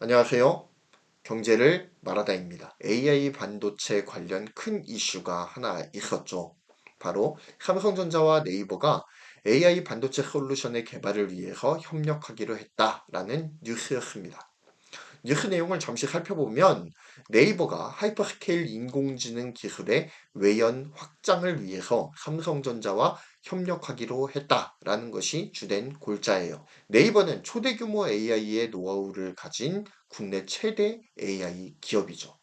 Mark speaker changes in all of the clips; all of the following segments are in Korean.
Speaker 1: 안녕하세요. 경제를 말하다입니다. AI 반도체 관련 큰 이슈가 하나 있었죠. 바로 삼성전자와 네이버가 AI 반도체 솔루션의 개발을 위해서 협력하기로 했다라는 뉴스였습니다. 뉴스 내용을 잠시 살펴보면 네이버가 하이퍼스케일 인공지능 기술의 외연 확장을 위해서 삼성전자와 협력하기로 했다라는 것이 주된 골자예요. 네이버는 초대 규모 AI의 노하우를 가진 국내 최대 AI 기업이죠.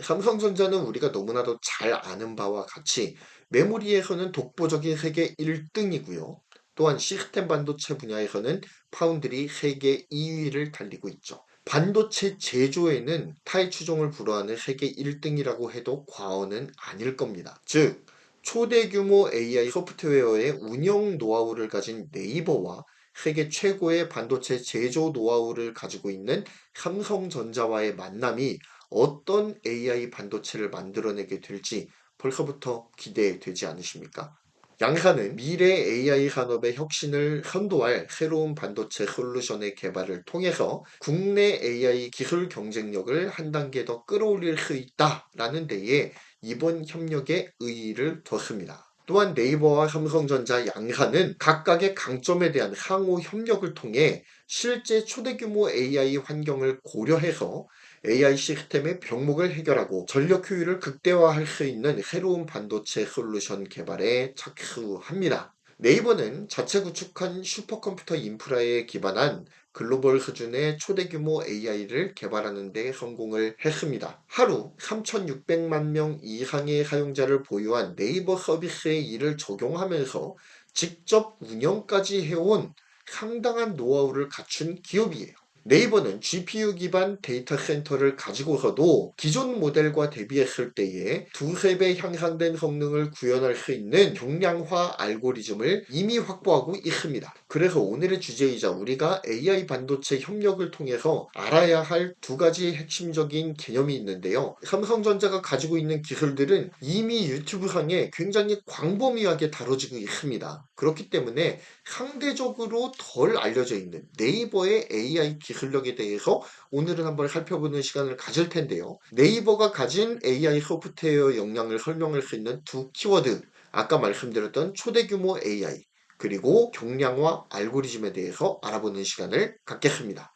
Speaker 1: 삼성전자는 우리가 너무나도 잘 아는 바와 같이 메모리에서는 독보적인 세계 1등이고요. 또한 시스템 반도체 분야에서는 파운드리 세계 2위를 달리고 있죠. 반도체 제조에는 타의 추종을 불허하는 세계 1등이라고 해도 과언은 아닐 겁니다. 즉, 초대 규모 AI 소프트웨어의 운영 노하우를 가진 네이버와 세계 최고의 반도체 제조 노하우를 가지고 있는 삼성전자와의 만남이 어떤 AI 반도체를 만들어내게 될지 벌써부터 기대되지 않으십니까? 양사는 미래 AI 산업의 혁신을 선도할 새로운 반도체 솔루션의 개발을 통해서 국내 AI 기술 경쟁력을 한 단계 더 끌어올릴 수 있다라는 데에 이번 협력에 의의를 뒀습니다. 또한 네이버와 삼성전자 양사는 각각의 강점에 대한 상호 협력을 통해 실제 초대 규모 AI 환경을 고려해서 AI 시스템의 병목을 해결하고 전력 효율을 극대화할 수 있는 새로운 반도체 솔루션 개발에 착수합니다. 네이버는 자체 구축한 슈퍼컴퓨터 인프라에 기반한 글로벌 수준의 초대 규모 AI를 개발하는 데 성공을 했습니다. 하루 3,600만 명 이상의 사용자를 보유한 네이버 서비스에 이를 적용하면서 직접 운영까지 해온 상당한 노하우를 갖춘 기업이에요. 네이버는 GPU 기반 데이터 센터를 가지고서도 기존 모델과 대비했을 때에 두세 배 향상된 성능을 구현할 수 있는 경량화 알고리즘을 이미 확보하고 있습니다. 그래서 오늘의 주제이자 우리가 AI 반도체 협력을 통해서 알아야 할 두 가지 핵심적인 개념이 있는데요. 삼성전자가 가지고 있는 기술들은 이미 유튜브상에 굉장히 광범위하게 다뤄지고 있습니다. 그렇기 때문에 상대적으로 덜 알려져 있는 네이버의 AI 기술력에 대해서 오늘은 한번 살펴보는 시간을 가질 텐데요. 네이버가 가진 AI 소프트웨어 역량을 설명할 수 있는 두 키워드, 아까 말씀드렸던 초대 규모 AI, 그리고 경량화 알고리즘에 대해서 알아보는 시간을 갖겠습니다.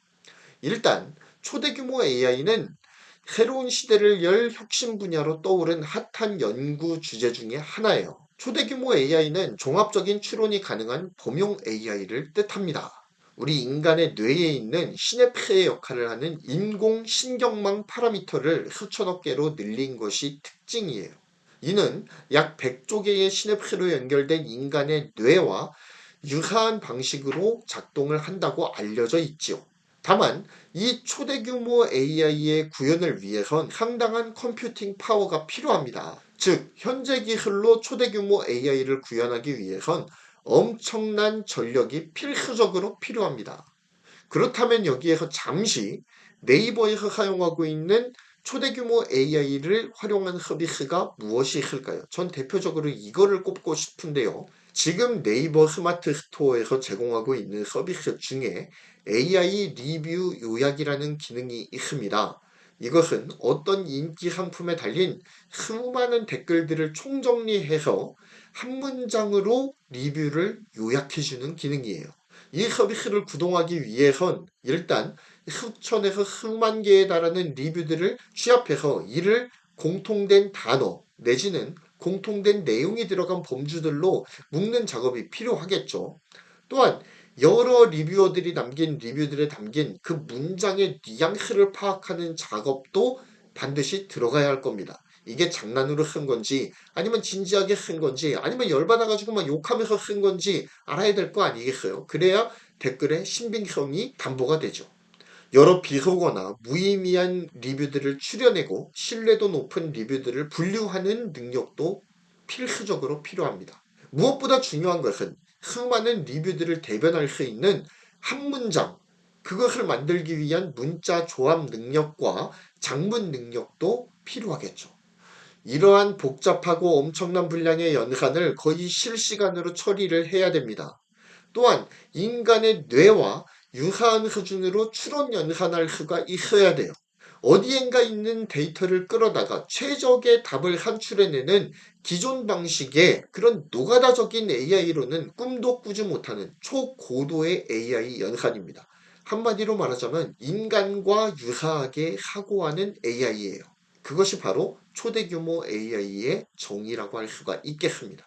Speaker 1: 일단 초대 규모 AI는 새로운 시대를 열 혁신 분야로 떠오른 핫한 연구 주제 중에 하나예요. 초대 규모 AI는 종합적인 추론이 가능한 범용 AI를 뜻합니다. 우리 인간의 뇌에 있는 시냅스의 역할을 하는 인공 신경망 파라미터를 수천억 개로 늘린 것이 특징이에요. 이는 약 100조 개의 시냅스로 연결된 인간의 뇌와 유사한 방식으로 작동을 한다고 알려져 있지요. 다만 이 초대 규모 AI의 구현을 위해선 상당한 컴퓨팅 파워가 필요합니다. 즉 현재 기술로 초대 규모 AI를 구현하기 위해선 엄청난 전력이 필수적으로 필요합니다. 그렇다면 여기에서 잠시 네이버에서 사용하고 있는 초대 규모 AI를 활용한 서비스가 무엇이 있을까요? 전 대표적으로 이거를 꼽고 싶은데요. 지금 네이버 스마트 스토어에서 제공하고 있는 서비스 중에 AI 리뷰 요약이라는 기능이 있습니다. 이것은 어떤 인기 상품에 달린 수많은 댓글들을 총정리해서 한 문장으로 리뷰를 요약해주는 기능이에요. 이 서비스를 구동하기 위해선 일단 수천에서 수만 개에 달하는 리뷰들을 취합해서 이를 공통된 단어 내지는 공통된 내용이 들어간 범주들로 묶는 작업이 필요하겠죠. 또한 여러 리뷰어들이 남긴 리뷰들에 담긴 그 문장의 뉘앙스를 파악하는 작업도 반드시 들어가야 할 겁니다. 이게 장난으로 쓴 건지 아니면 진지하게 쓴 건지 아니면 열받아가지고 막 욕하면서 쓴 건지 알아야 될 거 아니겠어요? 그래야 댓글의 신빙성이 담보가 되죠. 여러 비속어나 무의미한 리뷰들을 추려내고 신뢰도 높은 리뷰들을 분류하는 능력도 필수적으로 필요합니다. 무엇보다 중요한 것은 수많은 리뷰들을 대변할 수 있는 한 문장, 그것을 만들기 위한 문자 조합 능력과 장문 능력도 필요하겠죠. 이러한 복잡하고 엄청난 분량의 연산을 거의 실시간으로 처리를 해야 됩니다. 또한 인간의 뇌와 유사한 수준으로 추론 연산할 수가 있어야 돼요. 어디엔가 있는 데이터를 끌어다가 최적의 답을 산출해내는 기존 방식의 그런 노가다적인 AI로는 꿈도 꾸지 못하는 초고도의 AI 연산입니다. 한마디로 말하자면 인간과 유사하게 사고하는 AI예요. 그것이 바로 초대규모 AI의 정의라고 할 수가 있겠습니다.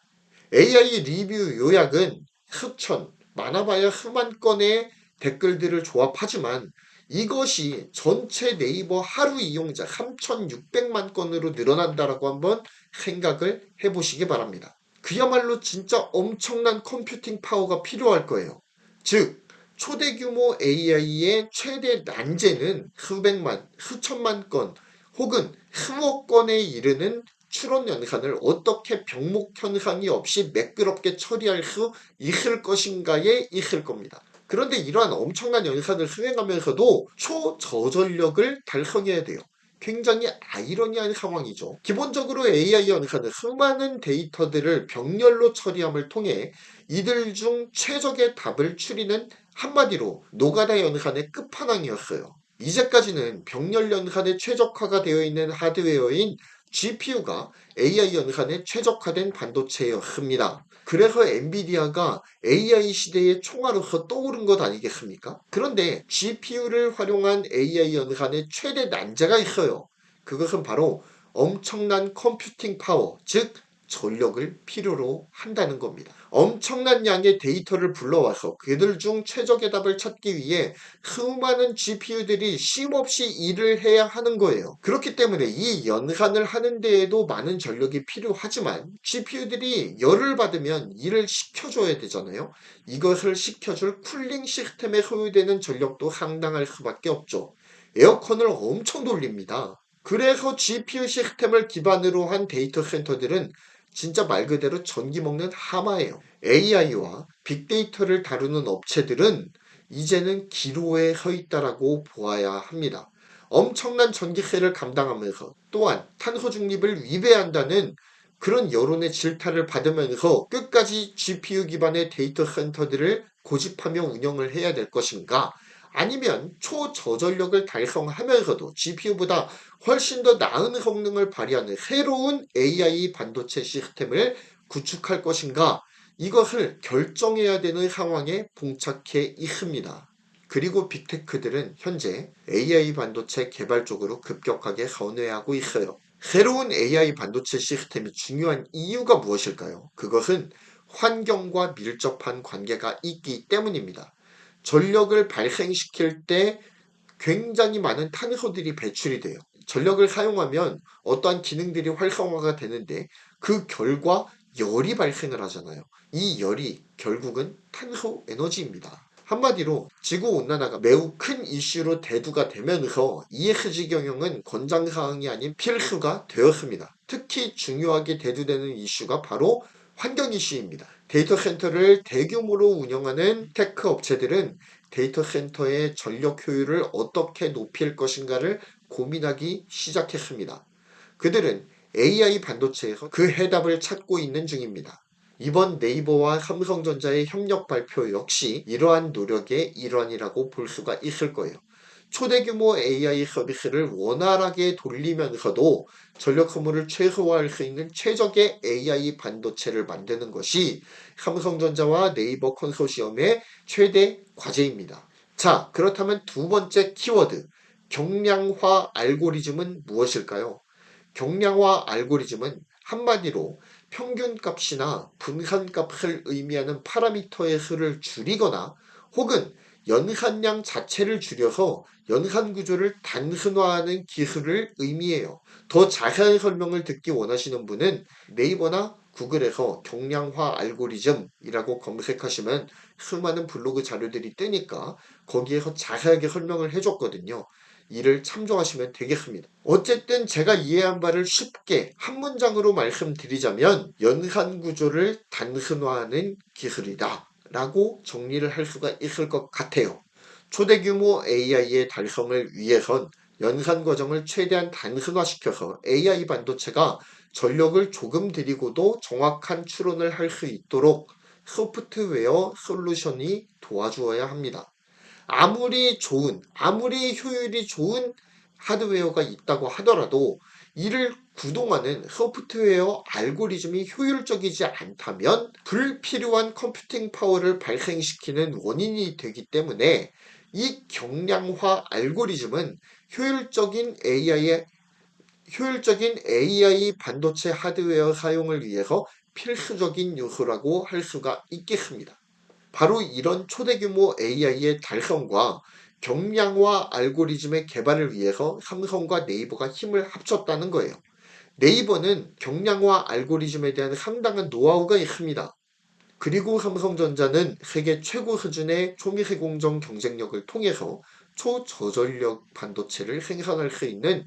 Speaker 1: AI 리뷰 요약은 수천, 많아봐야 수만 건의 댓글들을 조합하지만 이것이 전체 네이버 하루 이용자 3,600만 건으로 늘어난다라고 한번 생각을 해보시기 바랍니다. 그야말로 진짜 엄청난 컴퓨팅 파워가 필요할 거예요. 즉, 초대규모 AI의 최대 난제는 수백만, 수천만 건 혹은 수억 건에 이르는 추론 연산을 어떻게 병목 현상이 없이 매끄럽게 처리할 수 있을 것인가에 있을 겁니다. 그런데 이러한 엄청난 연산을 수행하면서도 초저전력을 달성해야 돼요. 굉장히 아이러니한 상황이죠. 기본적으로 AI 연산은 수많은 데이터들을 병렬로 처리함을 통해 이들 중 최적의 답을 추리는 한마디로 노가다 연산의 끝판왕이었어요. 이제까지는 병렬 연산에 최적화가 되어 있는 하드웨어인 GPU가 AI 연산에 최적화된 반도체였습니다. 그래서 엔비디아가 AI 시대의 총알로서 떠오른 것 아니겠습니까? 그런데 GPU를 활용한 AI 연산의 최대 난제가 있어요. 그것은 바로 엄청난 컴퓨팅 파워, 즉 전력을 필요로 한다는 겁니다. 엄청난 양의 데이터를 불러와서 그들 중 최적의 답을 찾기 위해 수많은 GPU들이 쉼없이 일을 해야 하는 거예요. 그렇기 때문에 이 연산을 하는 데에도 많은 전력이 필요하지만 GPU들이 열을 받으면 일을 식혀줘야 되잖아요. 이것을 식혀줄 쿨링 시스템에 소요되는 전력도 상당할 수밖에 없죠. 에어컨을 엄청 돌립니다. 그래서 GPU 시스템을 기반으로 한 데이터 센터들은 진짜 말 그대로 전기 먹는 하마예요. AI와 빅데이터를 다루는 업체들은 이제는 기로에 서 있다라고 보아야 합니다. 엄청난 전기세를 감당하면서 또한 탄소 중립을 위배한다는 그런 여론의 질타를 받으면서 끝까지 GPU 기반의 데이터 센터들을 고집하며 운영을 해야 될 것인가? 아니면 초저전력을 달성하면서도 GPU보다 훨씬 더 나은 성능을 발휘하는 새로운 AI 반도체 시스템을 구축할 것인가? 이것을 결정해야 되는 상황에 봉착해 있습니다. 그리고 빅테크들은 현재 AI 반도체 개발 쪽으로 급격하게 선회하고 있어요. 새로운 AI 반도체 시스템이 중요한 이유가 무엇일까요? 그것은 환경과 밀접한 관계가 있기 때문입니다. 전력을 발생시킬 때 굉장히 많은 탄소들이 배출이 돼요. 전력을 사용하면 어떠한 기능들이 활성화가 되는데 그 결과 열이 발생을 하잖아요. 이 열이 결국은 탄소 에너지입니다. 한마디로 지구온난화가 매우 큰 이슈로 대두가 되면서 ESG 경영은 권장사항이 아닌 필수가 되었습니다. 특히 중요하게 대두되는 이슈가 바로 환경 이슈입니다. 데이터 센터를 대규모로 운영하는 테크 업체들은 데이터 센터의 전력 효율을 어떻게 높일 것인가를 고민하기 시작했습니다. 그들은 AI 반도체에서 그 해답을 찾고 있는 중입니다. 이번 네이버와 삼성전자의 협력 발표 역시 이러한 노력의 일환이라고 볼 수가 있을 거예요. 초대규모 AI 서비스를 원활하게 돌리면서도 전력 소모를 최소화할 수 있는 최적의 AI 반도체를 만드는 것이 삼성전자와 네이버 컨소시엄의 최대 과제입니다. 자, 그렇다면 두 번째 키워드, 경량화 알고리즘은 무엇일까요? 경량화 알고리즘은 한마디로 평균값이나 분산값을 의미하는 파라미터의 수를 줄이거나 혹은 연산량 자체를 줄여서 연산 구조를 단순화하는 기술을 의미해요. 더 자세한 설명을 듣기 원하시는 분은 네이버나 구글에서 경량화 알고리즘이라고 검색하시면 수많은 블로그 자료들이 뜨니까 거기에서 자세하게 설명을 해줬거든요. 이를 참조하시면 되겠습니다. 어쨌든 제가 이해한 바를 쉽게 한 문장으로 말씀드리자면 연산 구조를 단순화하는 기술이다 라고 정리를 할 수가 있을 것 같아요. 초대규모 AI의 달성을 위해선 연산 과정을 최대한 단순화시켜서 AI 반도체가 전력을 조금 들이고도 정확한 추론을 할 수 있도록 소프트웨어 솔루션이 도와주어야 합니다. 아무리 효율이 좋은 하드웨어가 있다고 하더라도 이를 구동하는 소프트웨어 알고리즘이 효율적이지 않다면 불필요한 컴퓨팅 파워를 발생시키는 원인이 되기 때문에 이 경량화 알고리즘은 효율적인 AI 반도체 하드웨어 사용을 위해서 필수적인 요소라고 할 수가 있겠습니다. 바로 이런 초대규모 AI의 달성과 경량화 알고리즘의 개발을 위해서 삼성과 네이버가 힘을 합쳤다는 거예요. 네이버는 경량화 알고리즘에 대한 상당한 노하우가 있습니다. 그리고 삼성전자는 세계 최고 수준의 초미세 공정 경쟁력을 통해서 초저전력 반도체를 생산할 수 있는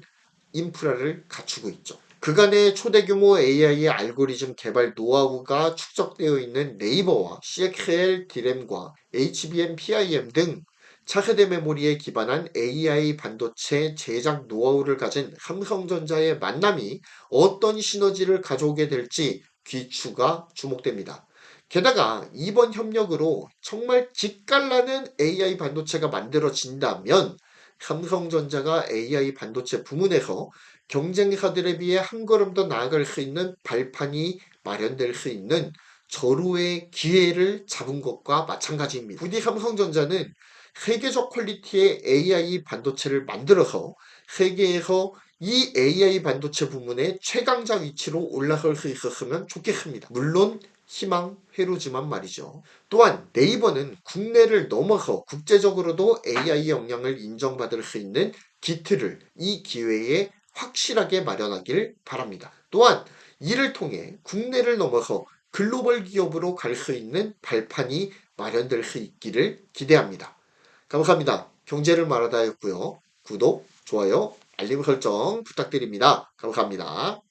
Speaker 1: 인프라를 갖추고 있죠. 그간의 초대규모 AI 알고리즘 개발 노하우가 축적되어 있는 네이버와 CXL 디램과 HBM PIM 등 차세대 메모리에 기반한 AI 반도체 제작 노하우를 가진 삼성전자의 만남이 어떤 시너지를 가져오게 될지 귀추가 주목됩니다. 게다가 이번 협력으로 정말 기깔나는 AI 반도체가 만들어진다면 삼성전자가 AI 반도체 부문에서 경쟁사들에 비해 한 걸음 더 나아갈 수 있는 발판이 마련될 수 있는 절호의 기회를 잡은 것과 마찬가지입니다. 부디 삼성전자는 세계적 퀄리티의 AI 반도체를 만들어서 세계에서 이 AI 반도체 부문의 최강자 위치로 올라설 수 있었으면 좋겠습니다. 물론 희망회로지만 말이죠. 또한 네이버는 국내를 넘어서 국제적으로도 AI 역량을 인정받을 수 있는 기틀을 이 기회에 확실하게 마련하길 바랍니다. 또한 이를 통해 국내를 넘어서 글로벌 기업으로 갈 수 있는 발판이 마련될 수 있기를 기대합니다. 감사합니다. 경제를 말하다였고요. 구독, 좋아요, 알림 설정 부탁드립니다. 감사합니다.